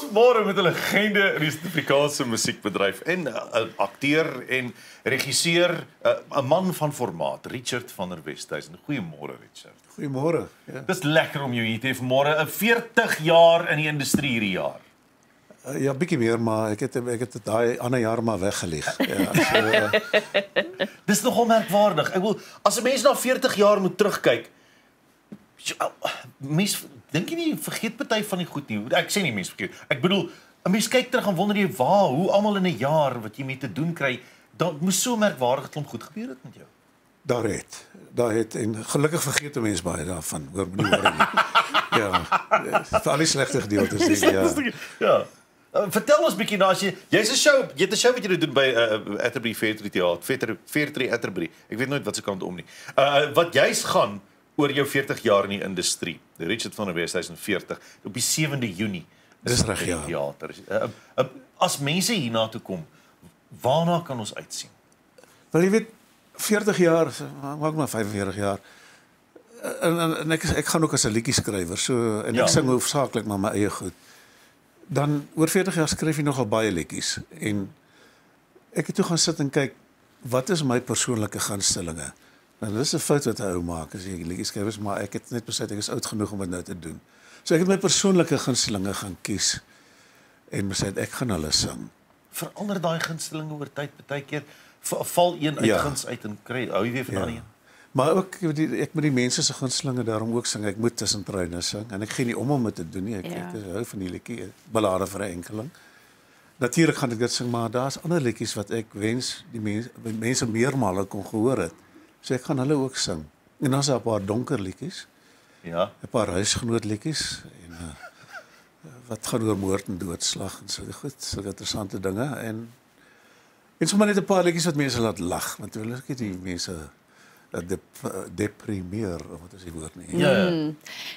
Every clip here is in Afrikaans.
ons môre met 'n legende in die Suid-Afrikaanse musiekbedryf en 'n akteur en regisseur, 'n man van formaat, Richard van der Westhuizen. Goeiemôre Richard. Goeiemôre. Ja. Dis lekker om jou hier te hê vanmôre. 'n 40 jaar in die industrie hierdie jaar. Ja, bietjie meer, maar ek het daai ander jaar maar weggelieg. Ja, Dis nogal merkwaardig. Ek wil as 'n mens na 40 jaar moet terugkyk, mens dink jy nie vergeet party van die goed nie. Ek sê nie mens vergeet. Ek bedoel, 'n mens kyk terug en wonder jy hoe almal in 'n jaar wat jy mee te doen kry, dan moes so merkwaardig klomp goed gebeur het met jou. daar het en gelukkig vergeet 'n mens baie daarvan. Hoor moenie worry nie. Ja. Vir al die slegte gedeeltes nie, ja. Ja. Vertel ons bietjie nou as jy het 'n show wat jy doen by Atterbury Fairtree Theater, Fairtree Atterbury. Ek weet nooit wat se kant om nie. Wat jy's gaan oor jou 40 jaar in die industrie. Richard van der Westhuizen 40 op die 7de Junie. Dis reg, ja. Theater. As mense hierna toe kom, waarna kan ons uitsien? Wel jy weet 40 jaar, maak maar 45 jaar. En ek gaan ook as 'n liedjieskrywer, so en ek sing hoofsaaklik maar my eie goed. Dan oor 40 jaar skryf jy nogal baie liedjies en ek het toe gaan sit en kyk wat is my persoonlike gunstelinge. Nou dis 'n fout wat 'n ou maak as jy liedjies skryf, maar ek het net besluit ek is oud genoeg om dit nou te doen. So ek het my persoonlike gunstelinge gaan kies en besluit ek gaan hulle sing. Verander daai gunstelinge oor tyd, baie keer val een uit guns uit en kry hou jy weer van daai een. Maar ook ek moet die mense se gunstelinge daarom ook sing. Ek moet tussen treine sing en ek gee nie om dit te doen nie. Ek hou van die liedjie Ballade vir 'n enkeling. Natuurlik gaan ek dit sing, maar daar's ander liedjies wat ek wens die mense meermale kon gehoor het. So ek gaan hulle ook sing. En dan's daar 'n paar donker liedjies. Ja. 'n paar huisgenoot liedjies en wat gaan oor moord en doodslag en so goed, so interessante dinge en sommer net 'n paar liedjies wat mense laat lag, want hulle is die mense deprimeer, of wat is die woord nie? Ja.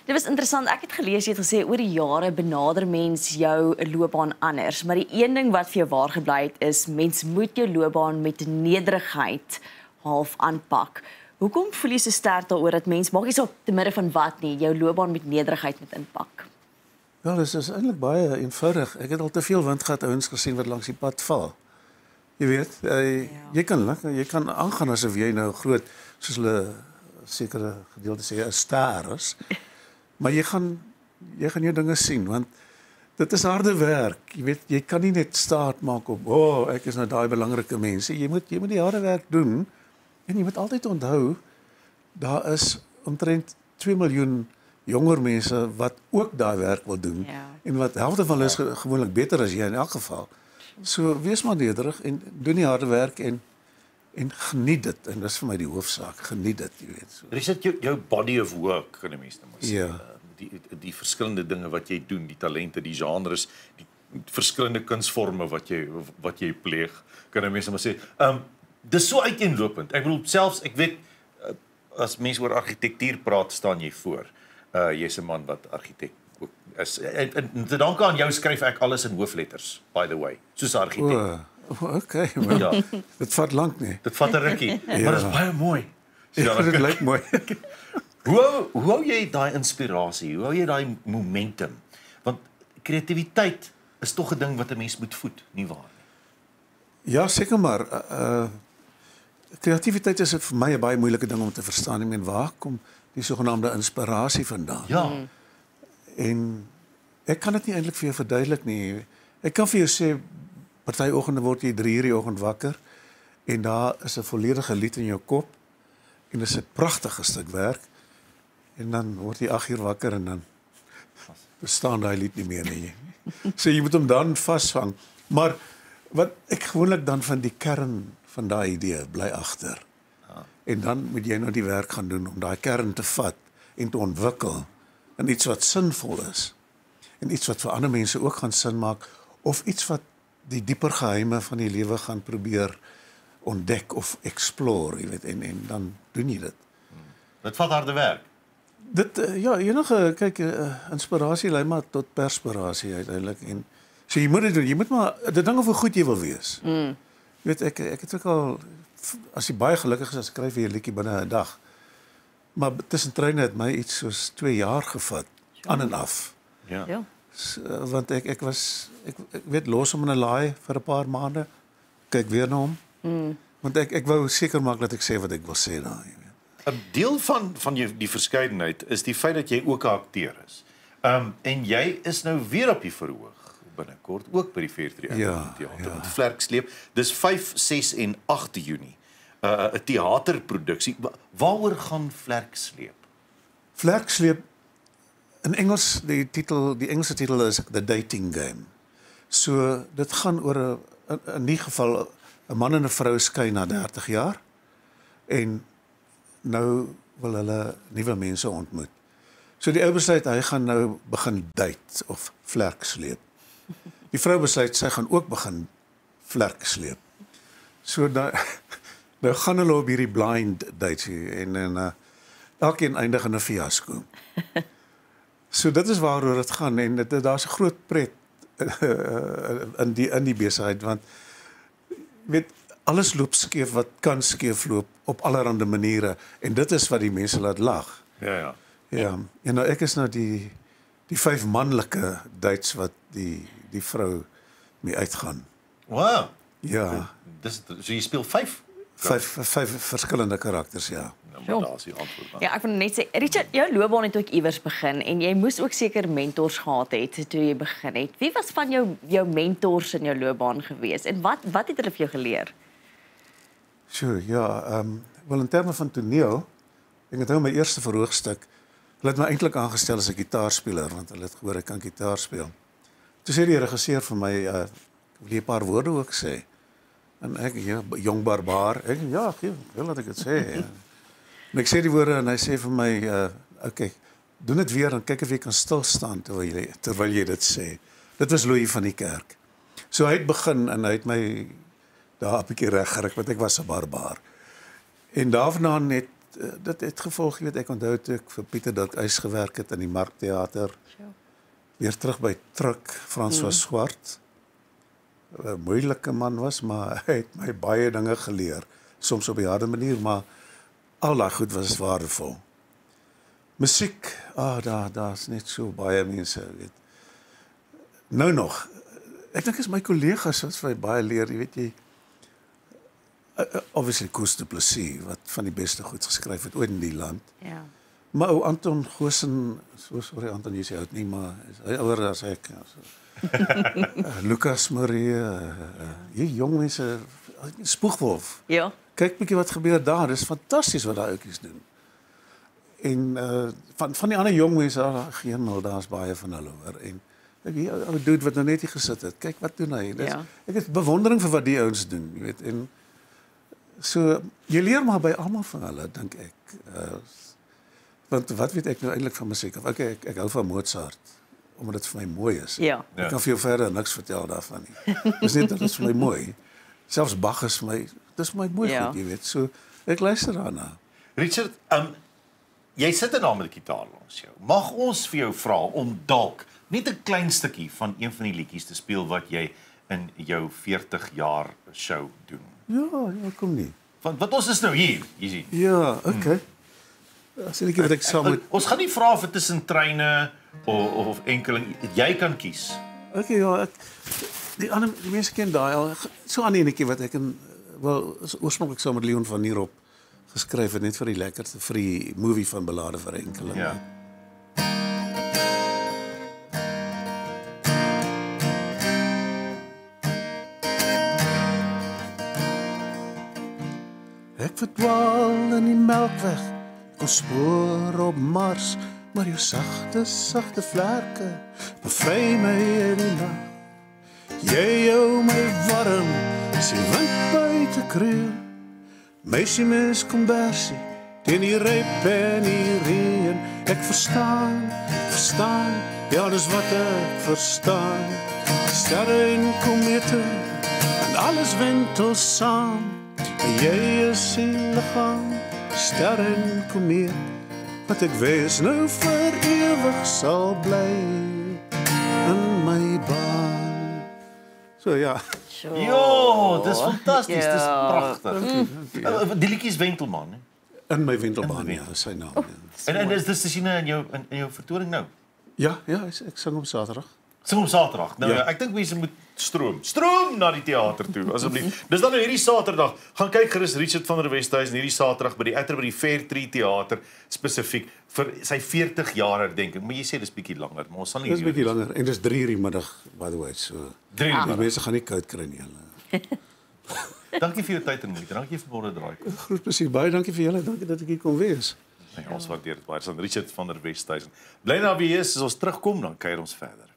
Dit was interessant. Ek het gelees jy het gesê oor die jare benader mens jou loopbaan anders, maar die een ding wat vir jou waar gebly het is mens moet jou loopbaan met nederigheid half aanpak. Hoekom voel jy so sterk daaroor dat mens maak nie so te midde van wat nie, jou loopbaan met nederigheid moet inpak? Wel, dit is eintlik baie eenvoudig. Ek het al te veel windgat ouens gesien wat langs die pad val. Jy weet, jy kan aangaan asof jy nou groot, soos hulle sekere gedeelte sê, 'n ster is. Maar jy gaan jou dinge sien, want dit is harde werk. Jy weet, jy kan nie net staat maak op, ek is nou daai belangrike mense. Jy moet die harde werk doen, en jy moet altyd onthou, daar is omtrent 2 miljoen jonger mense wat ook daai werk wil doen, en wat helfte van hulle is gewoonlik beter as jy in elk geval. So wees maar nederig en doen die harde werk en geniet dit, en dis vir my die hoofsaak, geniet dit, jy weet. So. Richard, jou body of work, kan 'n mens nou maar sê. Ja. Die verskillende dinge wat jy doen, die talente, die genres, die verskillende kunsvorme wat jy pleeg, kan 'n mens nou maar sê. Dis so uiteenlopend. Ek bedoel selfs ek weet as mense oor argitektuur praat, staan jy voor. Jy's 'n man wat argitek ook is. En te danke aan jou skryf ek alles in hoofletters, by the way, soos 'n argitek. Okay, well, Ja. dit vat lank nie. Dit vat 'n rukkie, maar dit is baie mooi. Ja, dit lyk mooi. Hoe hou jy daai inspirasie? Hoe hou jy daai momentum? Want kreatiwiteit is tog 'n ding wat 'n mens moet voed, nie waar nie? Ja, seker maar. Kreatiwiteit is vir my 'n baie moeilike ding om te verstaan. Ek meen, waar kom die sogenaamde inspirasie vandaan? Ja. En ek kan dit nie eintlik vir jou verduidelik nie. Ek kan vir jou sê, party oggende word jy 3 uur die oggend wakker en daar is 'n volledige lied in jou kop en dit is 'n pragtige stuk werk en dan word jy 8 uur wakker en dan bestaan daai lied nie meer nie. So jy moet hom dan vasvang. Maar wat ek gewoonlik dan van die kern van daai idee bly agter. Ja. En dan moet jy nou die werk gaan doen om daai kern te vat en te ontwikkel in iets wat sinvol is. En iets wat vir ander mense ook gaan sin maak of iets wat die dieper geheime van die lewe gaan probeer ontdek of explore, jy weet, en dan doen jy dit. Dit vat harde werk. Dit ja, enige kyk inspirasie lei maar tot perspirasie uiteindelik en so jy moet dit doen. Jy moet maar dit ding of hoe goed jy wil wees. Jy weet ek het ook al as jy baie gelukkig is, skryf jy 'n liedjie binne 'n dag. Maar tussen treine het my iets soos 2 jaar gevat aan en af. Ja. Want ek weet los hom in 'n laai vir 'n paar maande. Kyk weer na hom. Want ek wou seker maak dat ek sê wat ek wil sê daar, jy weet. 'n Deel van die verskeidenheid is die feit dat jy ook 'n akteur is. En jy is nou weer op die verhoog binnekort, ook by die Fairtree Theater met Vlerksleep. Dis 5, 6 en 8 Junie. 'n teaterproduksie. Waaroor gaan Vlerksleep? Vlerksleep in Engels, die Engelse titel is The Dating Game. So dit gaan oor in die geval 'n man en 'n vrou skei na 30 jaar en nou wil hulle nuwe mense ontmoet. So die ou besluit hy gaan nou begin date of vlerksleep. Die vrou besluit sy gaan ook begin vlerksleep. So nou gaan hulle op hierdie blind date en elkeen eindig in 'n fiasco. So dit is waaroor dit gaan en daar's 'n groot pret in die besigheid want weet alles loop skeef wat kan skeef loop op allerlei maniere en dit is wat die mense laat lag. Ja. Ja, en nou ek is nou die 5 manlike dates wat die vrou mee uitgaan. Wow. Ja. So jy speel 5? 5 verskillende karakters, ja. Nou, maar daar is die antwoord. Ja, ek wil net sê Richard, jou loopbaan het ook iewers begin en jy moes ook seker mentors gehad het toe jy begin het. Wie was van jou mentors in jou loopbaan gewees en wat het hulle vir jou geleer? Sure, ja, wel in terme van toneel, ek het nou my eerste verhoogstuk, hulle het my eintlik aangestel as 'n gitaarspeler want hulle het gehoor ek kan gitaar speel. Toe sê die regisseur vir my, wil jy 'n paar woorde ook sê? En ek, ja, jong barbaar, ek, ja, wil dat ek dit sê. En ek sê die woorde en hy sê vir my, okay, doen dit weer en kyk of jy kan stil staan terwyl jy dit sê. Dit was Louis van die Kerk. So hy het begin en hy het my daar 'n bietjie reg gerig want ek was 'n barbaar. En daarna net dit het gevolg, jy weet, ek onthou toe ek vir Pieter Dirk Uys gewerk het in die Markteater. Weer terug by Truk, François Swart. 'n moeilike man was, maar hy het my baie dinge geleer. Soms op 'n harde manier, maar al daai goed was waardevol. Musiek, daar's net so baie mense, weet. Nou nog, ek dink is my kollegas wat vir my baie leer, jy weet jy. Obviously Koos Du Plessis, wat van die beste goed geskryf het ooit in die land. Ja. Maar ou Anton Goosen, sorry Anton, jy sê oud nie, maar hy ouer as ek. Lucas Marie, hier jong mense, Spoegwolf. Ja. Kyk bietjie wat gebeur daar, dis fantasties wat daai ouetjies doen. En van die ander jong mense, geen daar's baie van hulle hoor. En ek die ou dude wat nou net hier gesit het, kyk wat doen hy. Dis, ek het bewondering vir wat die ouens doen, jy weet. En so jy leer maar by almal van hulle, dink ek. Want wat weet ek nou eintlik van musiek? Okay, ek hou van Mozart omdat dit vir my mooi is. Ja. Ek kan vir jou verder niks vertel daarvan nie. Dis net dat dit vir my mooi. Selfs Bach is vir my, dis vir my mooi goed, jy weet. So ek luister daarna. Richard, jy sit nou met die gitaar langs jou. Mag ons vir jou vra om dalk net 'n klein stukkie van een van die liedjies te speel wat jy in jou 40 jaar show doen? Ja, kom nie. Want wat ons is nou hier, jy sien. Ja, okay. As ek wat ek saam met ons gaan nie vra vir tussen treine of enkeling, jy kan kies. Okay, ja, die mense ken daai al so aan enetjie wat ek oorspronklik saam met Leon van Nierop geskryf het net vir die lekkerste vir die movie van Ballade vir Enkeling. Ja. Ek verdwaal in die Melkweg, kon spoor op Mars, maar jou sagte vlerke bevry my in die nag. Jy hou my warm, as die wind buite kreun. Meisie mens kombersie, teen die ryp en die reën. Ek verstaan, ja dis wat ek verstaan. Sterre en komete, en alles wentel saam. Jy is die liggaam, ster en komeet, wat ek wees nou vir ewig sal bly in my baan. So ja. Ja, dis fantasties, dis pragtig. Die liedjie is Wentelman, hè? In my Wentelbaan, ja, is sy naam. En is dis te sien in jou vertoning nou? Ja, ek sing op Saterdag. Sing hom Saterdag. Nou ja, ek dink mense moet stroom na die teater toe asseblief. Dis dan nou hierdie Saterdag. Gaan kyk gerus Richard van der Westhuizen hierdie Saterdag by die Atterbury Fairtree Theater spesifiek vir sy 40 jaar herdenking. Maar jy sê dis bietjie langer, maar ons sal nie Dis bietjie langer en dis 3:00 die middag by the way. So 3 uur. die mense gaan nie koud kry nie hulle. Dankie vir jou tyd en moeite. Dankie vir môre draai. Groot plesier. Baie dankie vir julle. Dankie dat ek hier kon wees. Nee, ons waardeer dit baie. Dis aan Richard van der Westhuizen. Bly nou wie is, as ons terugkom dan kuier ons verder.